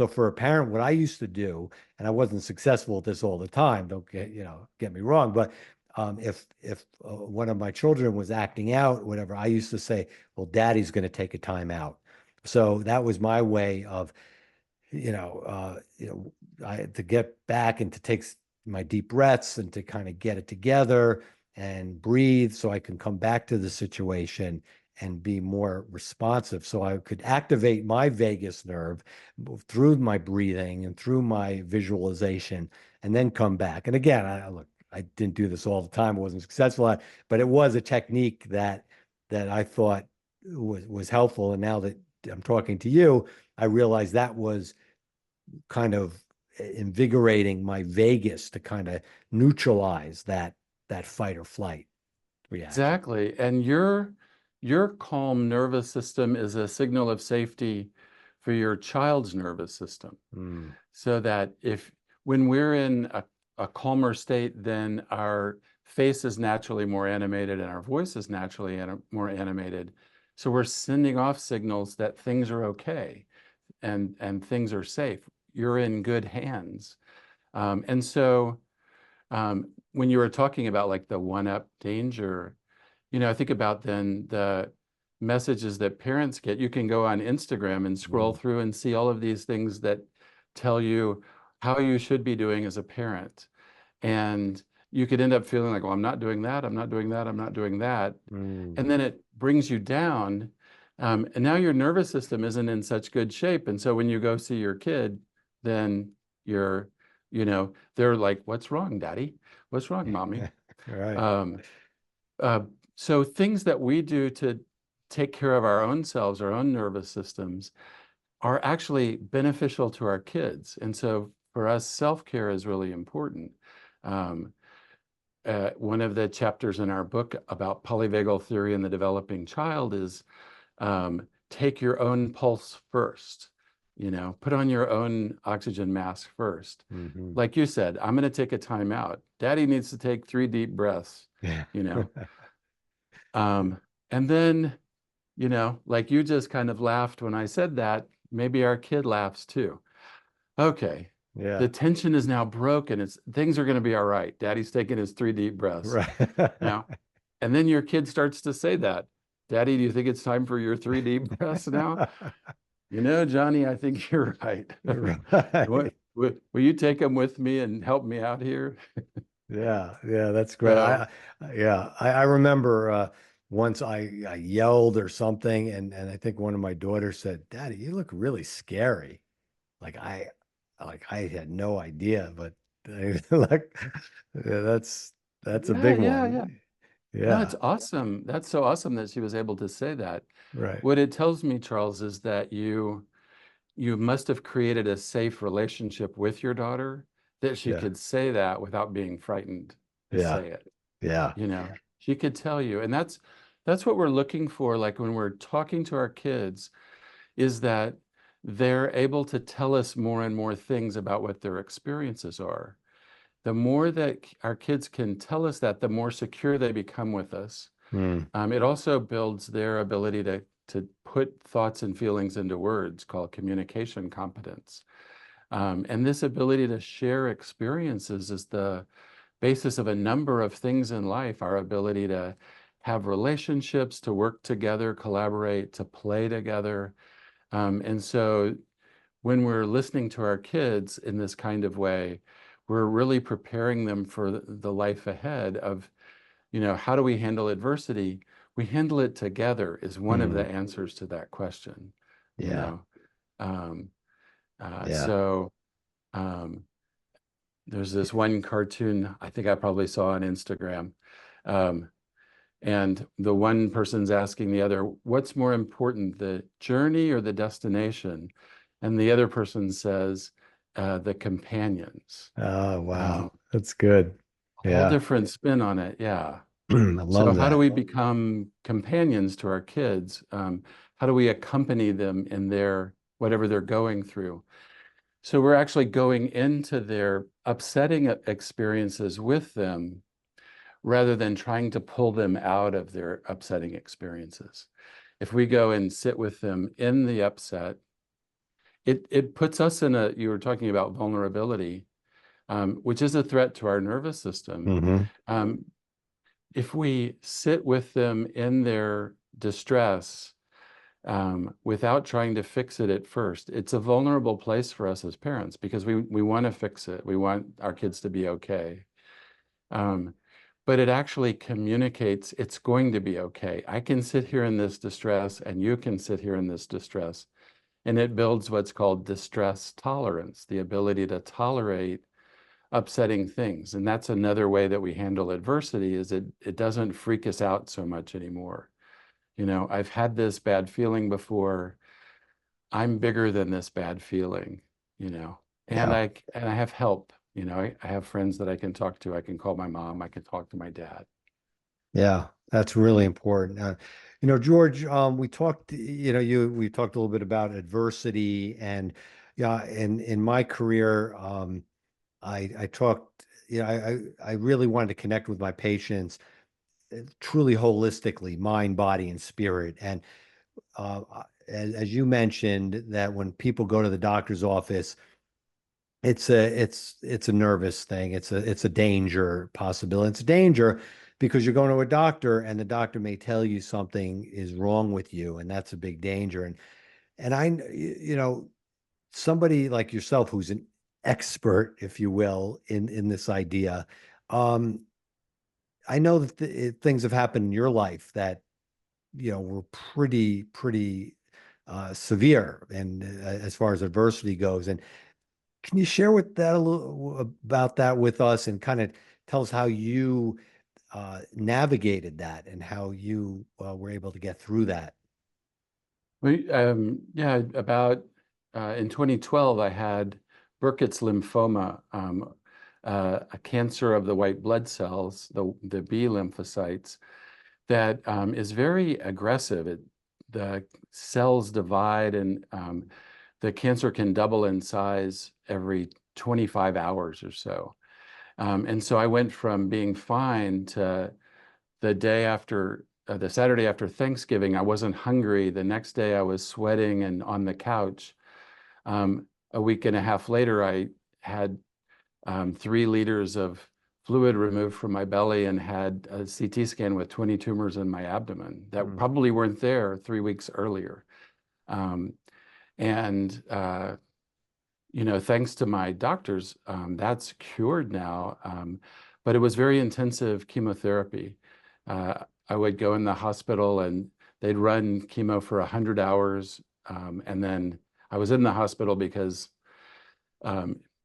[SPEAKER 2] for a parent, what I used to do, and I wasn't successful at this all the time, don't get me wrong, but if one of my children was acting out, whatever, I used to say, well, daddy's going to take a time out. So that was my way of, I had to get back and to take my deep breaths and to kind of get it together and breathe, so I can come back to the situation and be more responsive. So I could activate my vagus nerve through my breathing and through my visualization, and then come back. And again, I didn't do this all the time. I wasn't successful at it, but it was a technique that I thought was helpful. And now that I'm talking to you, I realized that was kind of invigorating my vagus to kind of neutralize that fight or flight reaction.
[SPEAKER 1] Exactly. And your calm nervous system is a signal of safety for your child's nervous system. So that when we're in a calmer state, then our face is naturally more animated and our voice is naturally more animated. So we're sending off signals that things are okay and things are safe. You're in good hands. And so when you were talking about like the one-up danger, I think about then the messages that parents get. You can go on Instagram and scroll through and see all of these things that tell you how you should be doing as a parent. And you could end up feeling like, well, I'm not doing that, I'm not doing that, I'm not doing that.
[SPEAKER 2] Mm.
[SPEAKER 1] And then it brings you down. And now your nervous system isn't in such good shape. And so when you go see your kid, then you're, they're like, what's wrong, Daddy? What's wrong, Mommy?
[SPEAKER 2] Right.
[SPEAKER 1] Um, uh, so things that we do to take care of our own selves, our own nervous systems, are actually beneficial to our kids. And so for us, self-care is really important. Um, one of the chapters in our book about polyvagal theory in the developing child is take your own pulse first. Put on your own oxygen mask first.
[SPEAKER 2] Mm-hmm.
[SPEAKER 1] Like you said, I'm going to take a time out. Daddy needs to take 3 deep breaths,
[SPEAKER 2] Yeah.
[SPEAKER 1] and then, like you just kind of laughed when I said that, maybe our kid laughs too. Okay,
[SPEAKER 2] Yeah.
[SPEAKER 1] the tension is now broken. Things are going to be all right. Daddy's taking his 3 deep breaths
[SPEAKER 2] Right.
[SPEAKER 1] now. And then your kid starts to say that, Daddy, do you think it's time for your 3 deep breaths now? Johnny, I think you're right.
[SPEAKER 2] Right.
[SPEAKER 1] Will you take them with me and help me out here?
[SPEAKER 2] Yeah, yeah, that's great.
[SPEAKER 1] So,
[SPEAKER 2] I remember once I yelled or something, and I think one of my daughters said, "Daddy, you look really scary." Like I had no idea, but like yeah, that's a
[SPEAKER 1] yeah,
[SPEAKER 2] big
[SPEAKER 1] yeah, yeah.
[SPEAKER 2] one.
[SPEAKER 1] No,
[SPEAKER 2] Yeah,
[SPEAKER 1] it's awesome. That's so awesome that she was able to say that.
[SPEAKER 2] right.
[SPEAKER 1] What it tells me, Charles, is that you must have created a safe relationship with your daughter that she
[SPEAKER 2] Yeah,
[SPEAKER 1] could say that without being frightened to
[SPEAKER 2] yeah,
[SPEAKER 1] say it.
[SPEAKER 2] yeah.
[SPEAKER 1] She could tell you. And that's what we're looking for, like when we're talking to our kids, is that they're able to tell us more and more things about what their experiences are. The more that our kids can tell us that, the more secure they become with us.
[SPEAKER 2] Mm,
[SPEAKER 1] It also builds their ability to put thoughts and feelings into words, called communication competence. And this ability to share experiences is the basis of a number of things in life. Our ability to have relationships, to work together, collaborate, to play together. And so when we're listening to our kids in this kind of way, we're really preparing them for the life ahead of, how do we handle adversity? We handle it together is one of the
[SPEAKER 2] mm,
[SPEAKER 1] answers to that question, you
[SPEAKER 2] yeah,
[SPEAKER 1] know. Um,
[SPEAKER 2] yeah.
[SPEAKER 1] so there's this one cartoon I think I probably saw on Instagram. Um, and the one person's asking the other, what's more important, the journey or the destination? And the other person says, the companions.
[SPEAKER 2] Oh,
[SPEAKER 1] Um,
[SPEAKER 2] wow. That's good.
[SPEAKER 1] a whole
[SPEAKER 2] Yeah.
[SPEAKER 1] different spin on it. Yeah.
[SPEAKER 2] I
[SPEAKER 1] So
[SPEAKER 2] love
[SPEAKER 1] how do
[SPEAKER 2] that.
[SPEAKER 1] we become companions to our kids? How do we accompany them in their whatever they're going through? So we're actually going into their upsetting experiences with them rather than trying to pull them out of their upsetting experiences. If we go and sit with them in the upset, it puts us you were talking about vulnerability, which is a threat to our nervous system.
[SPEAKER 2] Hmm.
[SPEAKER 1] Um, if we sit with them in their distress without trying to fix it at first, it's a vulnerable place for us as parents because we want to fix it. We want our kids to be okay. Um, but it actually communicates it's going to be okay. I can sit here in this distress and you can sit here in this distress. And it builds what's called distress tolerance, the ability to tolerate upsetting things. And that's another way that we handle adversity is it doesn't freak us out so much anymore. I've had this bad feeling before. I'm bigger than this bad feeling, you know, and
[SPEAKER 2] Yeah.
[SPEAKER 1] I have help. I have friends that I can talk to. I can call my mom. I can talk to my dad.
[SPEAKER 2] Yeah. That's really important. George, we talked, we talked a little bit about adversity and yeah, in my career, I talked, I really wanted to connect with my patients truly holistically, mind, body, and spirit. And uh, as you mentioned, that when people go to the doctor's office, it's a nervous thing. It's a danger possibility. It's a danger because you're going to a doctor and the doctor may tell you something is wrong with you, and that's a big danger. And somebody like yourself who's an expert, if you will, in this idea. Um, I know that things have happened in your life that, were pretty severe, and as far as adversity goes. And can you share with that a little about that with us, and kind of tell us how you navigated that and how you were able to get through that?
[SPEAKER 1] Yeah, about in 2012, I had Burkitt's lymphoma, a cancer of the white blood cells, the B lymphocytes, that is very aggressive. The cells divide, and the cancer can double in size every 25 hours or so. And so I went from being fine to the Saturday after Thanksgiving, I wasn't hungry. The next day, I was sweating and on the couch. A week and a half later, I had 3 liters of fluid removed from my belly and had a CT scan with 20 tumors in my abdomen that probably weren't there 3 weeks earlier. Um, and thanks to my doctors, that's cured now. But it was very intensive chemotherapy. I would go in the hospital and they'd run chemo for 100 hours. And then I was in the hospital because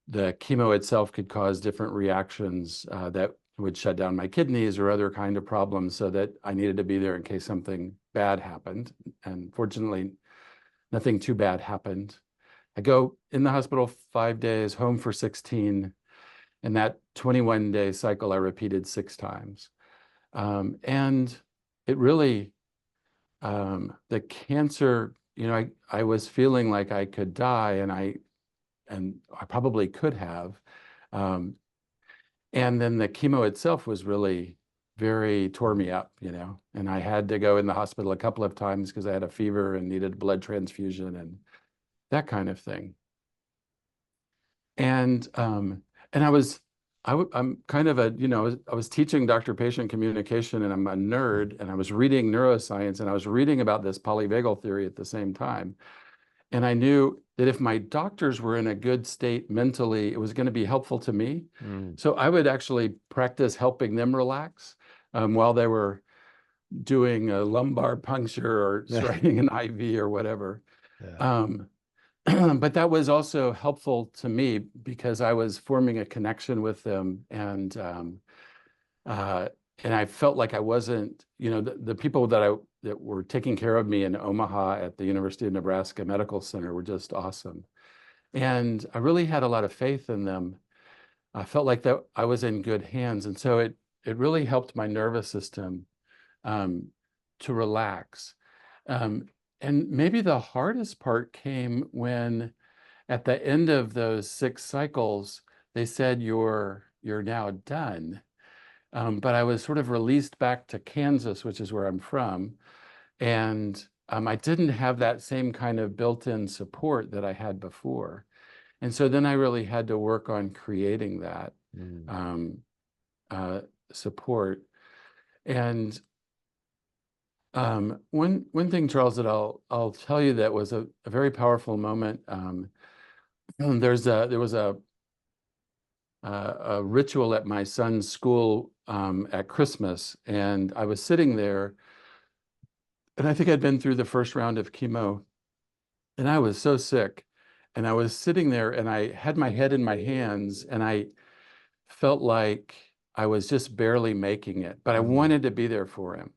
[SPEAKER 1] the chemo itself could cause different reactions that would shut down my kidneys or other kind of problems, so that I needed to be there in case something bad happened. And fortunately, nothing too bad happened. I go in the hospital 5 days, home for 16. And that 21-day cycle I repeated 6 times. And it really, the cancer, I was feeling like I could die, and I probably could have. And then the chemo itself was really tore me up, and I had to go in the hospital a couple of times because I had a fever and needed a blood transfusion and that kind of thing. And I'm kind of I was teaching doctor-patient communication, and I'm a nerd, and I was reading neuroscience, and I was reading about this polyvagal theory at the same time. And I knew that if my doctors were in a good state mentally, it was going to be helpful to me. So I would actually practice helping them relax while they were doing a lumbar puncture or striking an IV or whatever.
[SPEAKER 2] Yeah.
[SPEAKER 1] But that was also helpful to me because I was forming a connection with them, and I felt like I wasn't, the people that were taking care of me in Omaha at the University of Nebraska Medical Center were just awesome, and I really had a lot of faith in them. I felt like that I was in good hands, and so it really helped my nervous system to relax. And maybe the hardest part came when, at the end of those 6 cycles, they said, you're now done. But I was sort of released back to Kansas, which is where I'm from. And I didn't have that same kind of built-in support that I had before. And so then I really had to work on creating that support. And one thing, Charles, that I'll tell you that was a very powerful moment. There was a ritual at my son's school at Christmas, and I was sitting there, and I think I'd been through the first round of chemo, and I was so sick, and I was sitting there, and I had my head in my hands, and I felt like I was just barely making it, but I wanted to be there for him.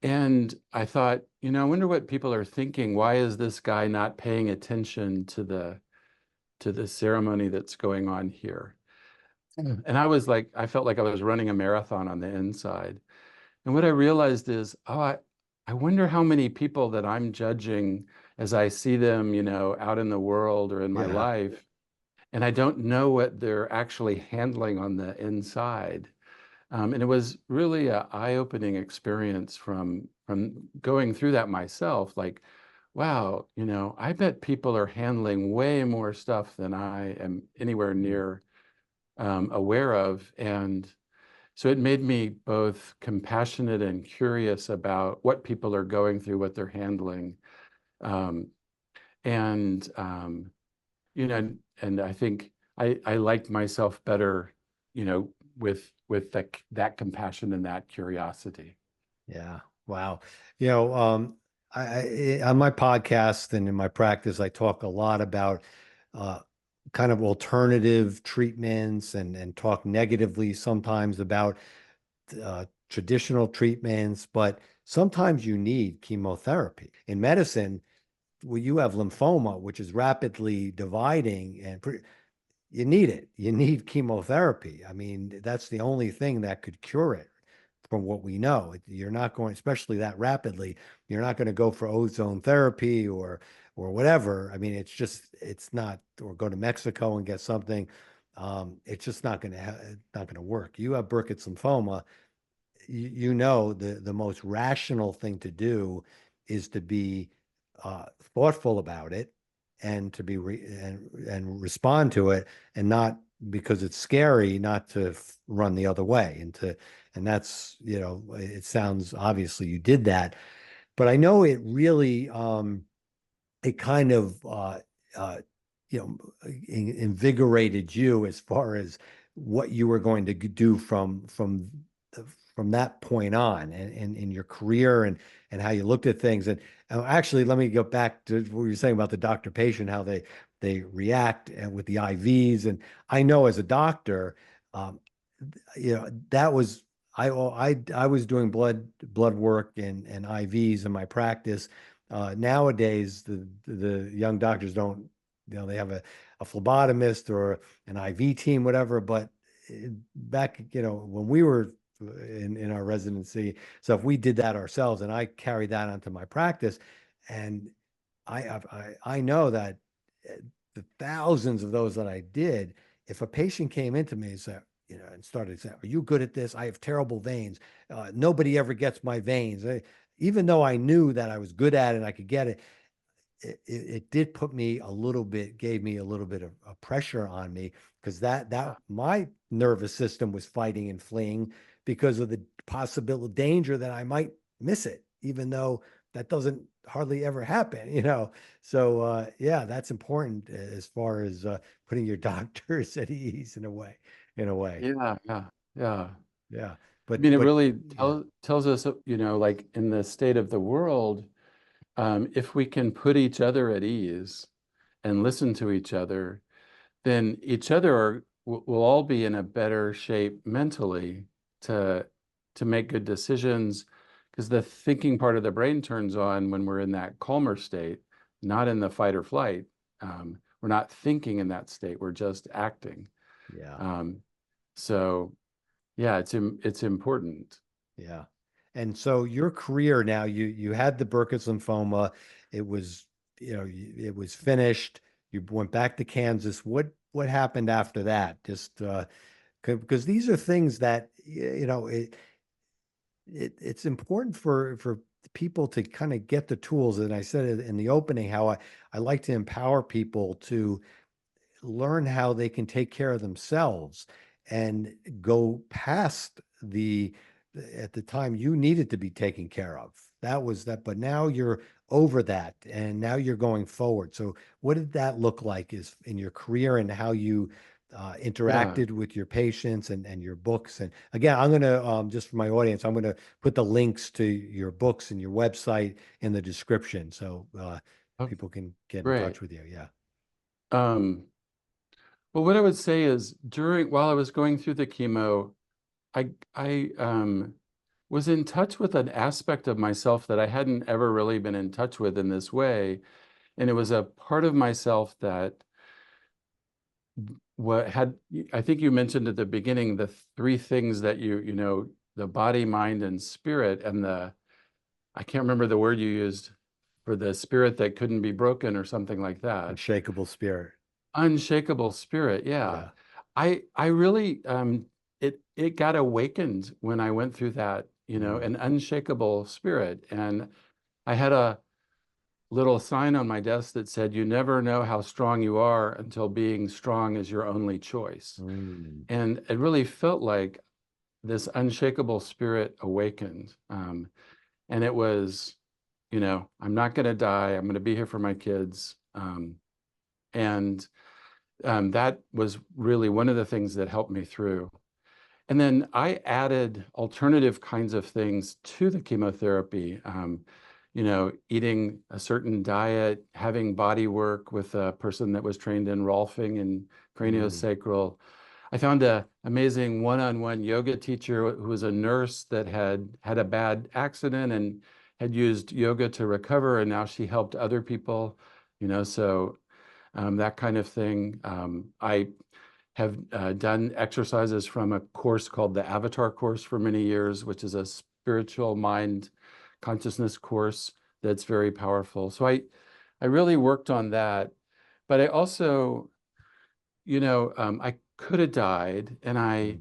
[SPEAKER 1] And I thought, I wonder what people are thinking. Why is this guy not paying attention to the ceremony that's going on here? And I felt like I was running a marathon on the inside. And what I realized is, I wonder how many people that I'm judging as I see them, out in the world or in my life, and I don't know what they're actually handling on the inside. And it was really an eye-opening experience from going through that myself. Like, wow, I bet people are handling way more stuff than I am anywhere near aware of. And so it made me both compassionate and curious about what people are going through, what they're handling. And, and I think I liked myself better, with that compassion and that curiosity.
[SPEAKER 2] Yeah. Wow. You know, on my podcast and in my practice, I talk a lot about uh, kind of alternative treatments and talk negatively sometimes about traditional treatments, but sometimes you need chemotherapy. In medicine, well, you have lymphoma, which is rapidly dividing, and you need it. You need chemotherapy. I mean, that's the only thing that could cure it from what we know. You're not going, especially that rapidly, you're not going to go for ozone therapy or whatever. I mean, it's not, or go to Mexico and get something. It's just not going to work. You have Burkitt's lymphoma. You know, the most rational thing to do is to be thoughtful about it and to be and respond to it, and not because it's scary, not to run the other way, and that's, you know, it sounds obviously you did that, but I know it really it kind of you know, invigorated you as far as what you were going to do from that point on, and in your career, and how you looked at things. And actually, let me go back to what you were saying about the doctor patient, how they react and with the IVs. And I know as a doctor, um, you know, that was I was doing blood work and IVs in my practice. Nowadays, the young doctors don't, you know, they have a phlebotomist or an IV team, whatever. But back, you know, when we were in our residency, so if we did that ourselves, and I carried that onto my practice, and I know that the thousands of those that I did, if a patient came into me and said, you know, and started saying, "Are you good at this? I have terrible veins. Nobody ever gets my veins." Even though I knew that I was good at it and I could get it, it did put me a little bit, gave me a little bit of a pressure on me, because that my nervous system was fighting and fleeing because of the possible danger that I might miss it, even though that doesn't hardly ever happen, you know. So yeah, that's important as far as putting your doctors at ease in a way, in a way.
[SPEAKER 1] Yeah, yeah, yeah.
[SPEAKER 2] Yeah.
[SPEAKER 1] I mean, it
[SPEAKER 2] But
[SPEAKER 1] really
[SPEAKER 2] yeah.
[SPEAKER 1] tells us, you know, like in the state of the world, if we can put each other at ease and listen to each other, then each other will all be in a better shape mentally to make good decisions, because the thinking part of the brain turns on when we're in that calmer state, not in the fight or flight. We're not thinking in that state, we're just acting.
[SPEAKER 2] Yeah.
[SPEAKER 1] So yeah, it's important.
[SPEAKER 2] Yeah. And so your career now, you had the Burkitt's lymphoma. It was, you know, it was finished. You went back to Kansas. What happened after that? Just because these are things that, you know, it's important for people to kind of get the tools. And I said it in the opening how I like to empower people to learn how they can take care of themselves and go past the at the time you needed to be taken care of. That was that, but now you're over that and now you're going forward. So what did that look like is in your career, and how you
[SPEAKER 1] Yeah.
[SPEAKER 2] interacted with your patients and your books? And again, I'm going to just for my audience, I'm going to put the links to your books and your website in the description, so
[SPEAKER 1] Oh,
[SPEAKER 2] people can get in
[SPEAKER 1] great.
[SPEAKER 2] touch with you. Yeah.
[SPEAKER 1] Um, well, what I would say is while I was going through the chemo, I was in touch with an aspect of myself that I hadn't ever really been in touch with in this way. And it was a part of myself that what had, I think you mentioned at the beginning, the three things that you know, the body, mind, and spirit, and I can't remember the word you used for the spirit that couldn't be broken or something like that.
[SPEAKER 2] Unshakable spirit.
[SPEAKER 1] Unshakable spirit, yeah.
[SPEAKER 2] Yeah.
[SPEAKER 1] I really it got awakened when I went through that, you know,
[SPEAKER 2] Mm.
[SPEAKER 1] an unshakable spirit. And I had a little sign on my desk that said, "You never know how strong you are until being strong is your only choice."
[SPEAKER 2] Mm.
[SPEAKER 1] And it really felt like this unshakable spirit awakened. And it was, you know, I'm not going to die. I'm going to be here for my kids. And that was really one of the things that helped me through. And then I added alternative kinds of things to the chemotherapy. Eating a certain diet, having body work with a person that was trained in Rolfing and
[SPEAKER 2] Mm.
[SPEAKER 1] craniosacral. I found an amazing one-on-one yoga teacher who was a nurse that had a bad accident and had used yoga to recover, and now she helped other people, so that kind of thing. I have done exercises from a course called the Avatar course for many years, which is a spiritual mind consciousness course that's very powerful. So I really worked on that, but I also, I could have died and I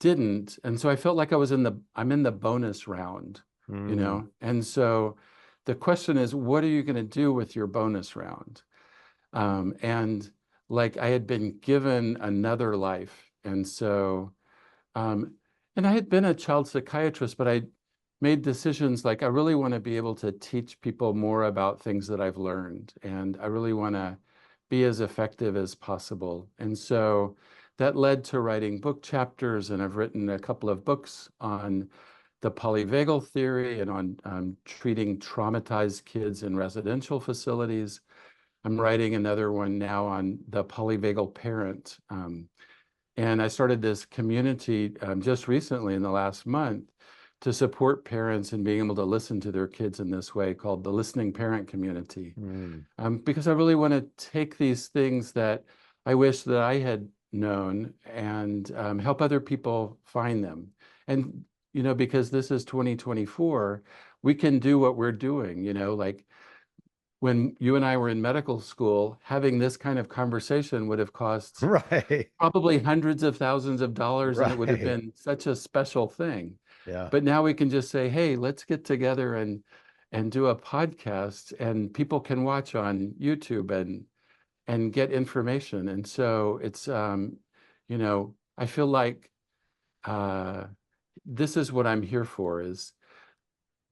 [SPEAKER 1] didn't. And so I felt like I'm in the bonus round,
[SPEAKER 2] Mm.
[SPEAKER 1] and so the question is, what are you going to do with your bonus round? And like I had been given another life. And so, um, and I had been a child psychiatrist, but I made decisions like I really want to be able to teach people more about things that I've learned. And I really want to be as effective as possible. And so that led to writing book chapters. And I've written a couple of books on the polyvagal theory and on treating traumatized kids in residential facilities. I'm writing another one now on the polyvagal parent. And I started this community just recently in the last month to support parents in being able to listen to their kids in this way, called the Listening Parent Community.
[SPEAKER 2] Mm.
[SPEAKER 1] Because I really want to take these things that I wish that I had known and help other people find them. And, because this is 2024, we can do what we're doing, like when you and I were in medical school, having this kind of conversation would have cost
[SPEAKER 2] Right.
[SPEAKER 1] probably hundreds of thousands of dollars, and it would have
[SPEAKER 2] Right.
[SPEAKER 1] been such a special thing.
[SPEAKER 2] Yeah.
[SPEAKER 1] But now we can just say, hey, let's get together and do a podcast, and people can watch on YouTube and get information. And so it's I feel like uh, this is what I'm here for, is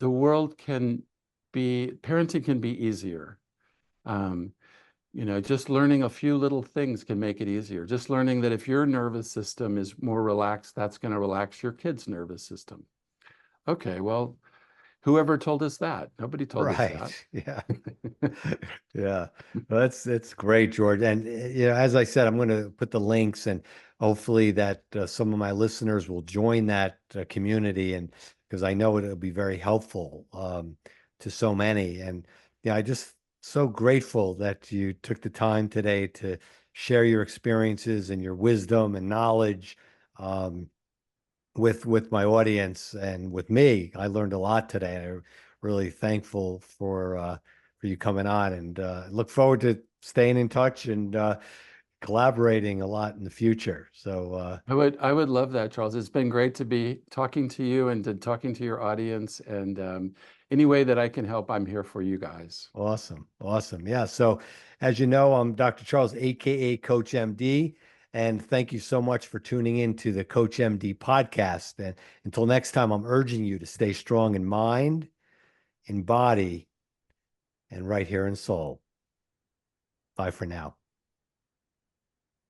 [SPEAKER 1] the world parenting can be easier. Um, just learning a few little things can make it easier. Just learning that if your nervous system is more relaxed, that's going to relax your kid's nervous system. Okay, well, whoever told us that? Nobody told us
[SPEAKER 2] Right.
[SPEAKER 1] that.
[SPEAKER 2] Yeah. Yeah. Well, that's great, George. And as I said, I'm going to put the links, and hopefully that some of my listeners will join that community, and because I know it'll be very helpful to so many. And I just so grateful that you took the time today to share your experiences and your wisdom and knowledge. Um, with my audience and with me. I learned a lot today. I'm really thankful for you coming on, and look forward to staying in touch and collaborating a lot in the future. So
[SPEAKER 1] I would love that, Charles. It's been great to be talking to you and to talking to your audience. And any way that I can help, I'm here for you guys.
[SPEAKER 2] awesome, awesome. Yeah. So as you know, I'm Dr. Charles, aka Coach MD. And thank you so much for tuning in to the Coach MD podcast. And until next time, I'm urging you to stay strong in mind, in body, and right here in soul. Bye for now.